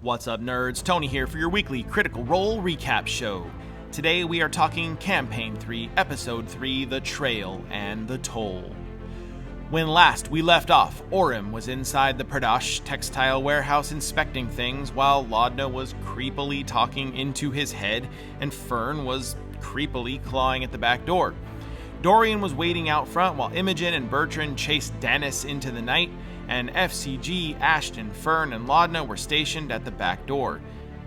What's up, nerds? Tony here for your weekly Critical Role recap show. Today we are talking Campaign 3, Episode 3, The Trail and the Toll. When last we left off, Orym was inside the Pradesh textile warehouse inspecting things while Laudna was creepily talking into his head and Fern was creepily clawing at the back door. Dorian was waiting out front while Imogen and Bertrand chased Danis into the night, and FCG, Ashton, Fern, and Laudna were stationed at the back door.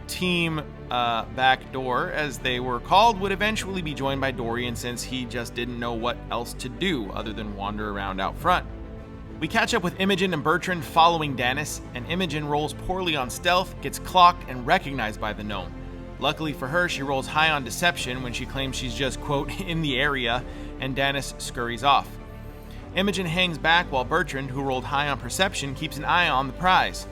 Team Backdoor, as they were called, would eventually be joined by Dorian since he just didn't know what else to do other than wander around out front. We catch up with Imogen and Bertrand following Danis, and Imogen rolls poorly on stealth, gets clocked, and recognized by the gnome. Luckily for her, she rolls high on deception when she claims she's just, quote, in the area, and Danis scurries off. Imogen hangs back while Bertrand, who rolled high on perception, keeps an eye on the prize.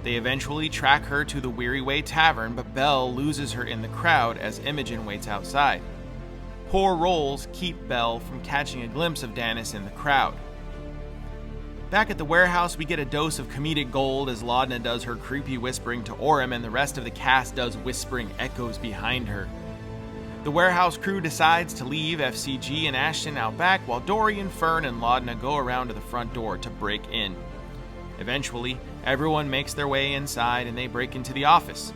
They eventually track her to the Weary Way Tavern, but Belle loses her in the crowd as Imogen waits outside. Poor rolls keep Belle from catching a glimpse of Danis in the crowd. Back at the warehouse, we get a dose of comedic gold as Laudna does her creepy whispering to Orym and the rest of the cast does whispering echoes behind her. The warehouse crew decides to leave FCG and Ashton out back while Dorian, Fern, and Laudna go around to the front door to break in. Eventually, everyone makes their way inside and they break into the office.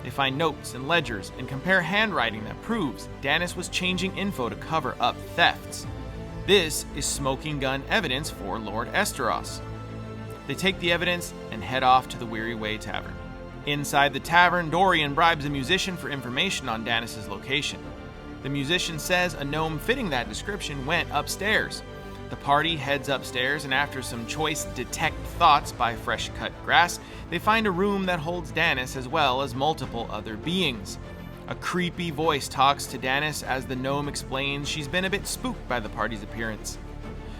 They find notes and ledgers and compare handwriting that proves Danis was changing info to cover up thefts. This is smoking gun evidence for Lord Esteros. They take the evidence and head off to the Weary Way Tavern. Inside the tavern, Dorian bribes a musician for information on Danis' location. The musician says a gnome fitting that description went upstairs. The party heads upstairs, and after some choice detect thoughts by fresh cut grass, they find a room that holds Danis as well as multiple other beings. A creepy voice talks to Danis as the gnome explains she's been a bit spooked by the party's appearance.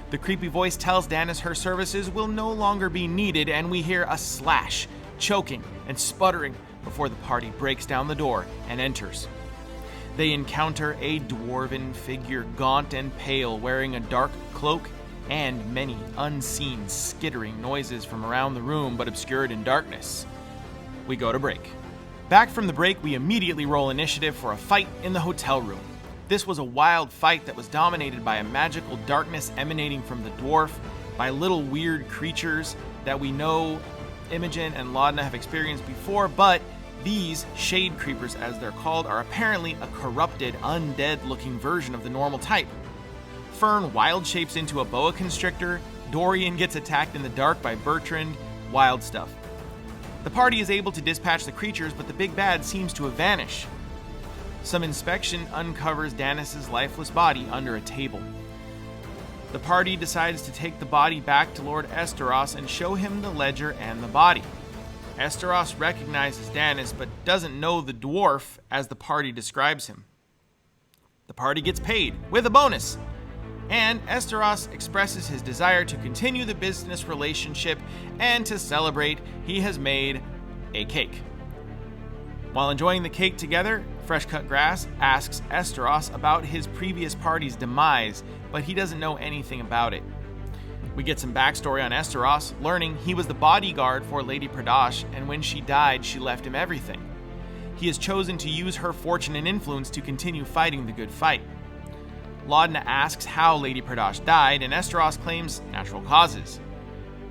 The creepy voice tells Danis her services will no longer be needed, and we hear a slash, choking and sputtering before the party breaks down the door and enters. They encounter a dwarven figure, gaunt and pale, wearing a dark cloak and many unseen skittering noises from around the room but obscured in darkness. We go to break. Back from the break, we immediately roll initiative for a fight in the hotel room. This was a wild fight that was dominated by a magical darkness emanating from the dwarf, by little weird creatures that we know Imogen and Laudna have experienced before, but these shade creepers, as they're called, are apparently a corrupted, undead-looking version of the normal type. Fern wild shapes into a boa constrictor, Dorian gets attacked in the dark by Bertrand, wild stuff. The party is able to dispatch the creatures, but the big bad seems to have vanished. Some inspection uncovers Danis' lifeless body under a table. The party decides to take the body back to Lord Esteros and show him the ledger and the body. Esteros recognizes Danis but doesn't know the dwarf as the party describes him. The party gets paid with a bonus, and Esteros expresses his desire to continue the business relationship, and to celebrate, he has made a cake. While enjoying the cake together, Fresh Cut Grass asks Esteros about his previous party's demise, but he doesn't know anything about it. We get some backstory on Esteros, learning he was the bodyguard for Lady Pradesh, and when she died, she left him everything. He has chosen to use her fortune and influence to continue fighting the good fight. Laudna asks how Lady Pradesh died, and Esteros claims natural causes.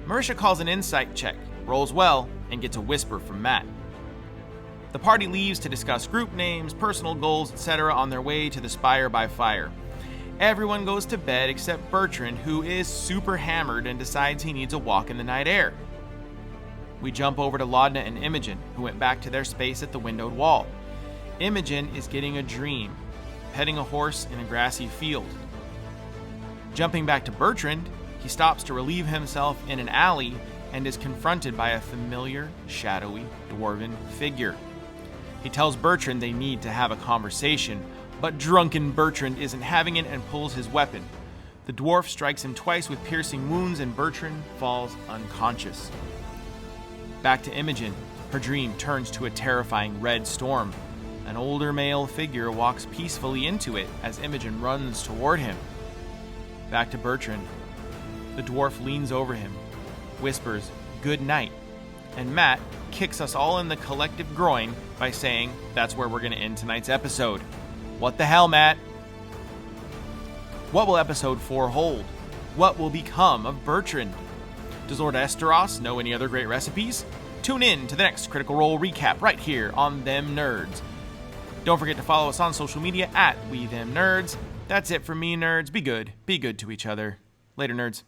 Marisha calls an insight check, rolls well, and gets a whisper from Matt. The party leaves to discuss group names, personal goals, etc. on their way to the Spire by Fire. Everyone goes to bed except Bertrand, who is super hammered and decides he needs a walk in the night air. We jump over to Laudna and Imogen, who went back to their space at the windowed wall. Imogen is getting a dream, petting a horse in a grassy field. Jumping back to Bertrand, he stops to relieve himself in an alley and is confronted by a familiar, shadowy, dwarven figure. He tells Bertrand they need to have a conversation, but drunken Bertrand isn't having it and pulls his weapon. The dwarf strikes him twice with piercing wounds and Bertrand falls unconscious. Back to Imogen, her dream turns to a terrifying red storm. An older male figure walks peacefully into it as Imogen runs toward him. Back to Bertrand. The dwarf leans over him, whispers, "Good night," and Matt kicks us all in the collective groin by saying that's where we're going to end tonight's episode. What the hell, Matt? What will episode 4 hold? What will become of Bertrand? Does Lord Esteros know any other great recipes? Tune in to the next Critical Role recap right here on Them Nerds. Don't forget to follow us on social media at We Them Nerds. That's it from me, nerds. Be good to each other. Later, nerds.